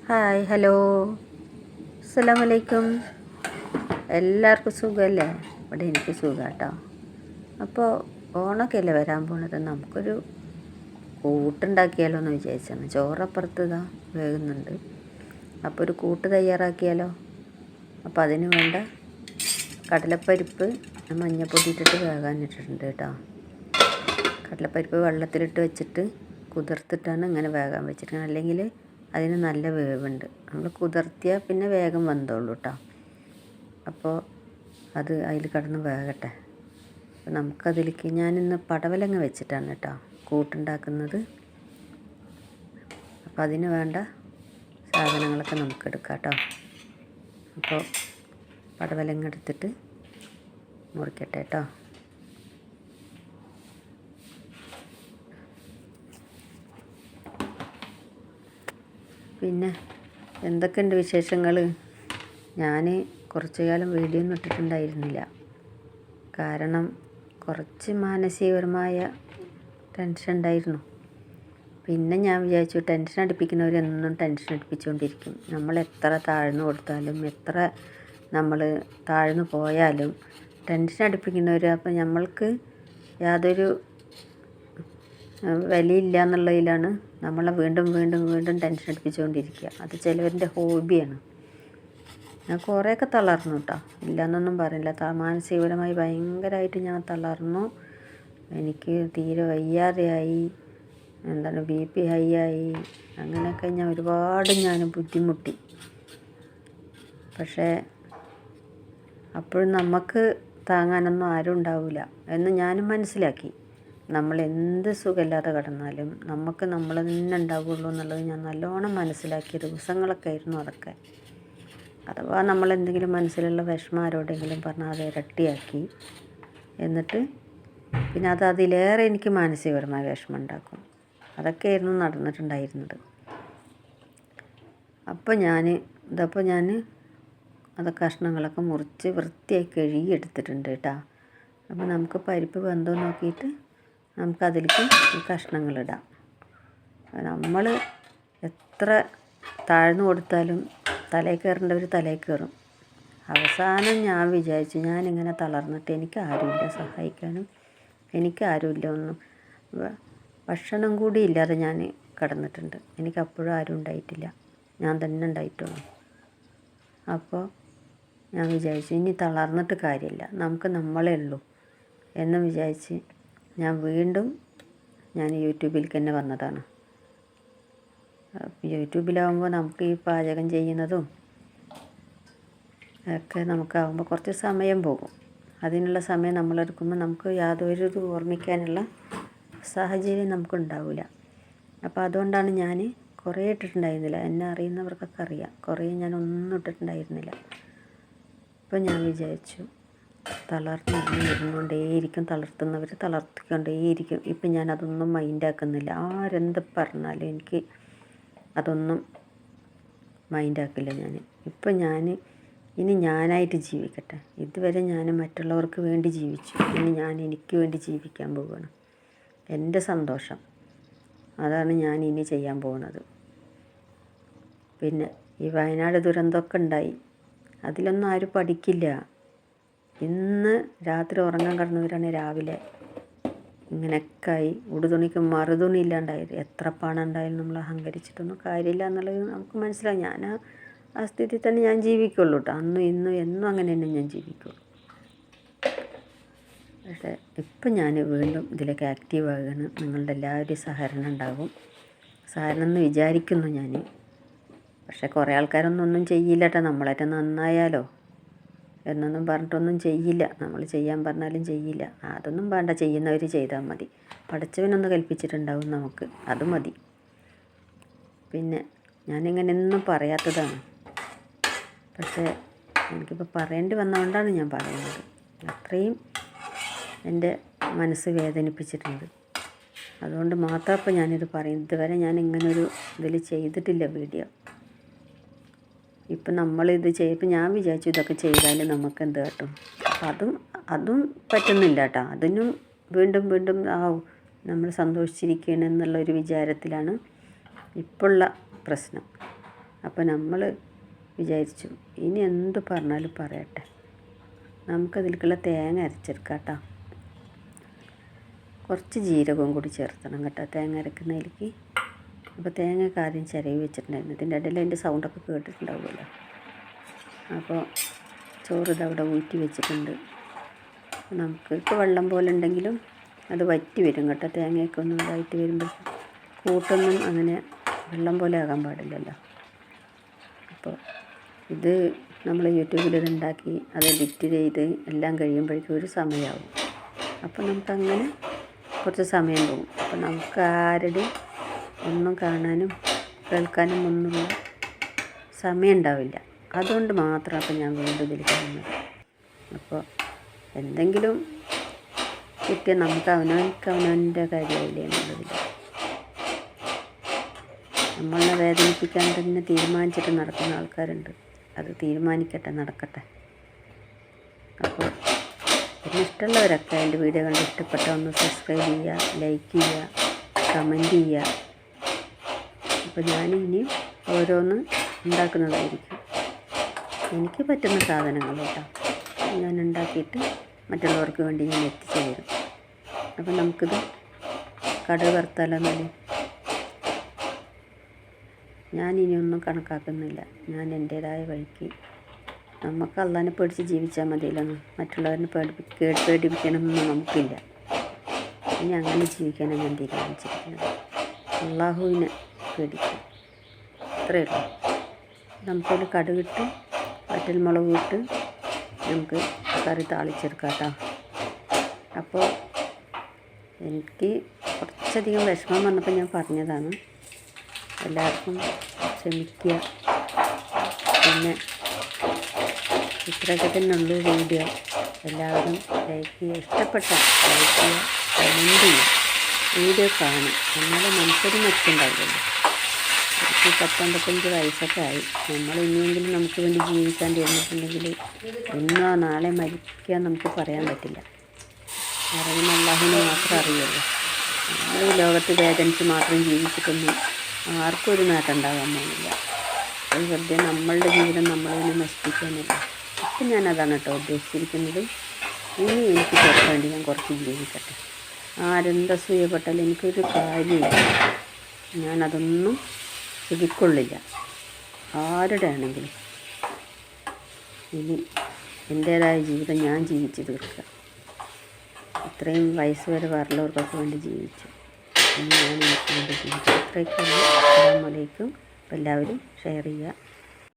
Hi hello അസ്സലാമു അലൈക്കും. എല്ലാവർക്കും സുഖമല്ലേ? ഇവിടെ എനിക്ക് സുഖം കേട്ടോ. അപ്പോൾ ഓണമൊക്കെ അല്ലേ വരാൻ പോണത്, നമുക്കൊരു കൂട്ടുണ്ടാക്കിയാലോ എന്ന് വിചാരിച്ചാണ്. ചോറപ്പുറത്ത് ഇതാ വേകുന്നുണ്ട്. അപ്പോൾ ഒരു കൂട്ട് തയ്യാറാക്കിയാലോ. അപ്പോൾ അതിന് വേണ്ട കടലപ്പരിപ്പ് മഞ്ഞൾപ്പൊടി ഇട്ടിട്ട് വേകാനിട്ടിട്ടുണ്ട് കേട്ടോ. കടലപ്പരിപ്പ് വെള്ളത്തിലിട്ട് വെച്ചിട്ട് കുതിർത്തിട്ടാണ് ഇങ്ങനെ വേകാൻ വെച്ചിരിക്കുന്നത്. അല്ലെങ്കിൽ അതിന് നല്ല വേവുണ്ട്. നമ്മൾ കുതിർത്തിയാൽ പിന്നെ വേഗം വെന്തോളൂ കേട്ടോ. അപ്പോൾ അത് അതിൽ കിടന്ന് വേകട്ടെ. അപ്പോൾ നമുക്കതിലേക്ക് ഞാനിന്ന് പടവലങ്ങ വെച്ചിട്ടാണ് കേട്ടോ കൂട്ടുണ്ടാക്കുന്നത്. അപ്പോൾ അതിന് വേണ്ട സാധനങ്ങളൊക്കെ നമുക്ക് എടുക്കാം കേട്ടോ. അപ്പോൾ പടവലങ്ങ എടുത്തിട്ട് മുറിക്കട്ടെ കേട്ടോ. പിന്നെ എന്തൊക്കെയുണ്ട് വിശേഷങ്ങൾ? ഞാൻ കുറച്ചു കാലം വീഡിയോ ഒന്നും ഇട്ടിട്ടുണ്ടായിരുന്നില്ല. കാരണം കുറച്ച് മാനസികപരമായ ടെൻഷൻ ഉണ്ടായിരുന്നു. പിന്നെ ഞാൻ വിചാരിച്ചു, ടെൻഷൻ അടുപ്പിക്കുന്നവരെന്നും ടെൻഷൻ അടുപ്പിച്ചുകൊണ്ടിരിക്കും. നമ്മൾ എത്ര താഴ്ന്നു കൊടുത്താലും എത്ര നമ്മൾ താഴ്ന്നു പോയാലും ടെൻഷൻ അടുപ്പിക്കുന്നവർ അപ്പം നമ്മൾക്ക് യാതൊരു വിലയില്ല എന്നുള്ളതിലാണ് നമ്മളെ വീണ്ടും വീണ്ടും വീണ്ടും ടെൻഷൻ അടിപ്പിച്ചുകൊണ്ടിരിക്കുക. അത് ചിലവരുടെ ഹോബിയാണ്. ഞാൻ കുറേയൊക്കെ തളർന്നു കേട്ടോ, ഇല്ലയെന്നൊന്നും പറയില്ല. മാനസികപരമായി ഭയങ്കരമായിട്ട് ഞാൻ തളർന്നു. എനിക്ക് തീരെ വയ്യാതെയായി, BP ഹൈ ആയി. അങ്ങനെയൊക്കെ ഞാൻ ബുദ്ധിമുട്ടി. പക്ഷേ അപ്പോഴും നമുക്ക് താങ്ങാനൊന്നും ആരും ഉണ്ടാവില്ല എന്ന് ഞാനും മനസ്സിലാക്കി. നമ്മൾ എന്ത് സുഖമില്ലാതെ കിടന്നാലും നമുക്ക് നമ്മൾ തന്നെ ഉണ്ടാവുള്ളൂ എന്നുള്ളത് ഞാൻ നല്ലോണം മനസ്സിലാക്കിയ ദിവസങ്ങളൊക്കെ ആയിരുന്നു അതൊക്കെ. അഥവാ നമ്മളെന്തെങ്കിലും മനസ്സിലുള്ള വിഷമം ആരോടെങ്കിലും പറഞ്ഞാൽ അത് ഇരട്ടിയാക്കി, എന്നിട്ട് പിന്നെ അതിലേറെ എനിക്ക് മാനസികപരമായ വിഷമം ഉണ്ടാക്കും. അതൊക്കെയായിരുന്നു നടന്നിട്ടുണ്ടായിരുന്നത്. അപ്പോൾ ഞാൻ അത് കഷ്ണങ്ങളൊക്കെ മുറിച്ച് വൃത്തിയായി കഴുകി എടുത്തിട്ടുണ്ട് കേട്ടോ. അപ്പോൾ നമുക്ക് പരിപ്പ് വെന്തോ നോക്കിയിട്ട് നമുക്കതിലേക്ക് ഈ കഷ്ണങ്ങളിടാം. നമ്മൾ എത്ര താഴ്ന്നു കൊടുത്താലും തലയിൽ കയറേണ്ടവർ തലയിൽ കയറും. അവസാനം ഞാൻ വിചാരിച്ചു, ഞാനിങ്ങനെ തളർന്നിട്ട് എനിക്ക് ആരുമില്ല സഹായിക്കാനും, എനിക്ക് ആരുമില്ല ഒന്നും. ഭക്ഷണം കൂടി ഇല്ലാതെ ഞാൻ കിടന്നിട്ടുണ്ട്. എനിക്കപ്പോഴും ആരും ഉണ്ടായിട്ടില്ല, ഞാൻ തന്നെ ഉണ്ടായിട്ടുള്ളൂ. അപ്പോൾ ഞാൻ വിചാരിച്ചു, ഇനി തളർന്നിട്ട് കാര്യമില്ല, നമുക്ക് നമ്മളേ ഉള്ളൂ എന്ന് വിചാരിച്ച് ഞാൻ യൂട്യൂബിലേക്ക് തന്നെ വന്നതാണ്. യൂട്യൂബിലാവുമ്പോൾ നമുക്ക് ഈ പാചകം ചെയ്യുന്നതും ഒക്കെ നമുക്കാവുമ്പോൾ കുറച്ച് സമയം പോകും. അതിനുള്ള സമയം നമ്മളെടുക്കുമ്പോൾ നമുക്ക് യാതൊരു ഓർമ്മിക്കാനുള്ള സാഹചര്യം നമുക്കുണ്ടാവില്ല. അപ്പോൾ അതുകൊണ്ടാണ് ഞാൻ കുറേ ഇട്ടിട്ടുണ്ടായിരുന്നില്ല. എന്നെ അറിയുന്നവർക്കൊക്കെ അറിയാം, കുറേ ഞാനൊന്നും ഇട്ടിട്ടുണ്ടായിരുന്നില്ല. അപ്പോൾ ഞാൻ വിചാരിച്ചു, ഇരുന്നുകൊണ്ടേയിരിക്കും, തളർത്തുന്നവർ തളർത്തിക്കൊണ്ടേയിരിക്കും. ഇപ്പം ഞാനതൊന്നും മൈൻഡാക്കുന്നില്ല. ആരെന്ത് പറഞ്ഞാലും എനിക്ക് അതൊന്നും മൈൻഡാക്കില്ല ഞാൻ. ഇപ്പം ഇനി ഞാനായിട്ട് ജീവിക്കട്ടെ. ഇതുവരെ ഞാൻ മറ്റുള്ളവർക്ക് വേണ്ടി ജീവിച്ചു, ഇനി ഞാൻ എനിക്ക് വേണ്ടി ജീവിക്കാൻ പോവുകയാണ്. എൻ്റെ സന്തോഷം അതാണ് ഞാൻ ഇനി ചെയ്യാൻ പോകുന്നത്. പിന്നെ ഈ വയനാട് ദുരന്തമൊക്കെ ഉണ്ടായി, അതിലൊന്നും ആരും പഠിക്കില്ല. ഇന്ന് രാത്രി ഉറങ്ങാൻ കിടന്നവരാണ് രാവിലെ ഇങ്ങനെയൊക്കെ ആയി. ഉടുതുണിക്ക് മറുതുണി ഇല്ലാണ്ടായത്. എത്ര പണം ഉണ്ടായാലും നമ്മൾ അഹങ്കരിച്ചിട്ടൊന്നും കാര്യമില്ല എന്നുള്ളത് നമുക്ക് മനസ്സിലാവും. ഞാൻ ആ സ്ഥിതി തന്നെ ഞാൻ ജീവിക്കുള്ളൂ കേട്ടോ. അന്നും ഇന്നും എന്നും അങ്ങനെ തന്നെ ഞാൻ ജീവിക്കുള്ളൂ. പക്ഷേ ഇപ്പം ഞാൻ വീണ്ടും ഇതിലേക്ക് ആക്റ്റീവാകുകയാണ്. നിങ്ങളുടെ എല്ലാവരുടെയും സഹകരണം ഉണ്ടാകും, സഹകരണം എന്ന് വിചാരിക്കുന്നു ഞാൻ. പക്ഷേ കുറേ ആൾക്കാരൊന്നും ചെയ്യില്ല കേട്ടോ. നമ്മളേറ്റ നന്നായാലോ എന്നൊന്നും പറഞ്ഞിട്ടൊന്നും ചെയ്യില്ല. നമ്മൾ ചെയ്യാൻ പറഞ്ഞാലും ചെയ്യില്ല. അതൊന്നും വേണ്ട, ചെയ്യുന്നവർ ചെയ്താൽ മതി. പഠിച്ചവനൊന്ന് കൽപ്പിച്ചിട്ടുണ്ടാവും നമുക്ക്, അത് മതി. പിന്നെ ഞാനിങ്ങനെ ഒന്നും പറയാത്തതാണ്, പക്ഷേ എനിക്കിപ്പോൾ പറയേണ്ടി വന്നതുകൊണ്ടാണ് ഞാൻ പറയുന്നത്. അത്രയും എൻ്റെ മനസ്സ് വേദനിപ്പിച്ചിട്ടുണ്ട്. അതുകൊണ്ട് മാത്രം ഇപ്പോൾ ഞാനിത് പറയും. ഇതുവരെ ഞാൻ ഇങ്ങനൊരു ഇതിൽ ചെയ്തിട്ടില്ല വീഡിയോ. ഇപ്പം നമ്മളിത് ഇപ്പം ഞാൻ വിചാരിച്ചു ഇതൊക്കെ ചെയ്താൽ നമുക്ക് എന്ത് കേട്ടും. അപ്പം അതും പറ്റുന്നില്ല കേട്ടോ. അതിനും വീണ്ടും വീണ്ടും നമ്മൾ സന്തോഷിച്ചിരിക്കണം എന്നുള്ളൊരു വിചാരത്തിലാണ് ഇപ്പോഴുള്ള പ്രശ്നം. അപ്പോൾ നമ്മൾ വിചാരിച്ചു ഇനി എന്ത് പറഞ്ഞാലും പറയട്ടെ, നമുക്കതിലേക്കുള്ള തേങ്ങ അരച്ചെടുക്കാം കേട്ടോ. കുറച്ച് ജീരകവും കൂടി ചേർത്തണം കേട്ടോ തേങ്ങ അരക്കുന്നതിലേക്ക്. അപ്പോൾ തേങ്ങയൊക്കെ ആദ്യം ചിരവി വെച്ചിട്ടുണ്ടായിരുന്നു. ഇതിൻ്റെ ഇടയിൽ അതിൻ്റെ സൗണ്ടൊക്കെ കേട്ടിട്ടുണ്ടാവുമല്ലോ. അപ്പോൾ ചോറ് ഇതവിടെ ഊറ്റി വെച്ചിട്ടുണ്ട്. നമുക്ക് ഇപ്പോൾ വെള്ളം പോലെ ഉണ്ടെങ്കിലും അത് വറ്റി വരും കേട്ടോ. തേങ്ങയൊക്കെ ഒന്നും ഇതായിട്ട് വരുമ്പോൾ കൂട്ടൊന്നും അങ്ങനെ വെള്ളം പോലെ ആകാൻ പാടില്ലല്ലോ. അപ്പോൾ ഇത് നമ്മൾ യൂട്യൂബിൽ ഇതുണ്ടാക്കി അത് എഡിറ്റ് ചെയ്ത് എല്ലാം കഴിയുമ്പോഴേക്കും ഒരു സമയമാവും. അപ്പോൾ നമുക്കങ്ങനെ കുറച്ച് സമയം പോകും. അപ്പോൾ നമുക്ക് ആരുടെയും ഒന്നും കാണാനും കേൾക്കാനും ഒന്നുമുള്ള സമയം ഉണ്ടാവില്ല. അതുകൊണ്ട് മാത്രം അപ്പോൾ ഞാൻ വീണ്ടും ഇതിൽ കാണുന്നത്. അപ്പോൾ എന്തെങ്കിലും കിട്ടിയ നമുക്ക് അവനവൻ്റെ കാര്യമായില്ലേ എന്നുള്ളതിൽ നമ്മളെ വേദനിപ്പിക്കാൻ തന്നെ തീരുമാനിച്ചിട്ട് നടക്കുന്ന ആൾക്കാരുണ്ട്. അത് തീരുമാനിക്കട്ടെ, നടക്കട്ടെ. അപ്പോൾ പിന്നെ ഇഷ്ടമുള്ളവരൊക്കെ എൻ്റെ വീഡിയോ കണ്ട് ഇഷ്ടപ്പെട്ട ഒന്ന് സബ്സ്ക്രൈബ് ചെയ്യുക, ലൈക്ക് ചെയ്യുക, കമൻറ്റ് ചെയ്യുക. അപ്പോൾ ഞാനിനിയും ഓരോന്ന് ഉണ്ടാക്കുന്നതായിരിക്കും. എനിക്ക് പറ്റുന്ന സാധനങ്ങൾ കേട്ടോ ഞാൻ ഉണ്ടാക്കിയിട്ട് മറ്റുള്ളവർക്ക് വേണ്ടി ഞാൻ എത്തിച്ചു തരും. അപ്പോൾ നമുക്കിത് കടുക് വറുത്താലെന്നാല് ഞാനിനിയൊന്നും കണക്കാക്കുന്നില്ല. ഞാൻ എൻ്റേതായ വഴിക്ക് നമുക്ക് അള്ളാനെ പേടിച്ച് ജീവിച്ചാൽ മതിയല്ലോ. മറ്റുള്ളവരെ പേടിപ്പിക്കണമെന്നൊന്നും നമുക്കില്ല. ഇനി അങ്ങനെ ജീവിക്കാനാണ് ഞാൻ തീരുമാനിച്ചിരിക്കുന്നത്. അള്ളാഹുവിനെ പേടിക്കും, അത്രയേ ഉള്ളൂ. നമുക്കൊരു കടുകിട്ട് വറ്റൽമുളക് ഇട്ട് നമുക്ക് കറി താളിച്ചെടുക്കാം കേട്ടോ. അപ്പോൾ എനിക്ക് കുറച്ചധികം വിഷമം വന്നപ്പോൾ ഞാൻ പറഞ്ഞതാണ്. എല്ലാവർക്കും ക്ഷമിക്കുക. പിന്നെ ഇത്രയൊക്കെ തന്നെ ഉള്ളൂ വീഡിയോ. എല്ലാവരും ലൈക്ക് ചെയ്യുക, ഇഷ്ടപ്പെട്ട ലൈക്ക് ചെയ്യുക, കമൻറ്റ് ചെയ്യുക, വീഡിയോ കാണും. എന്നാലും നമുക്കൊരു മെച്ചുണ്ടാവില്ലല്ലോ. എനിക്ക് 55 വയസ്സൊക്കെ ആയി. നമ്മൾ ഇനിയെങ്കിലും നമുക്ക് വേണ്ടി ജീവിക്കാൻ തീർന്നിട്ടുണ്ടെങ്കിൽ ഇന്നോ നാളെ മരിക്കാൻ നമുക്ക് പറയാൻ പറ്റില്ല. അറിയുന്ന അല്ലാഹുവിനെ മാത്രം അറിയുള്ളൂ. നമ്മൾ ഈ ലോകത്ത് വേദനിച്ച് മാത്രം ജീവിച്ചിട്ടൊന്നും ആർക്കും ഒരു നേട്ടം ഉണ്ടാകാൻ പോകുന്നില്ല. അത് വെറുതെ നമ്മളുടെ ജീവിതം നമ്മളതിനെ നശിപ്പിക്കാനില്ല. അപ്പം ഞാനതാണ് കേട്ടോ ഉദ്ദേശിച്ചിരിക്കുന്നത്. ഇനി എനിക്ക് വേണ്ടി ഞാൻ കുറച്ച് ജീവിക്കട്ടെ. ആരെന്താ സൂയപ്പെട്ടാലും എനിക്കൊരു കാര്യമില്ല. ഞാനതൊന്നും ചെവിക്കൊള്ളില്ല, ആരുടെ ആണെങ്കിലും. ഇനി എൻ്റേതായ ജീവിതം ഞാൻ ജീവിച്ച് തീർക്കുക. ഇത്രയും വയസ്സ് വരെ വേറുള്ളവർക്കൊക്കെ വേണ്ടി ജീവിച്ചു. ഇനി ഞാൻ എനിക്ക് വേണ്ടി ജീവിച്ചു. അത്രയൊക്കെയാണ്. അസ്സലാമു അലൈക്കും. എല്ലാവരും ഷെയർ ചെയ്യുക.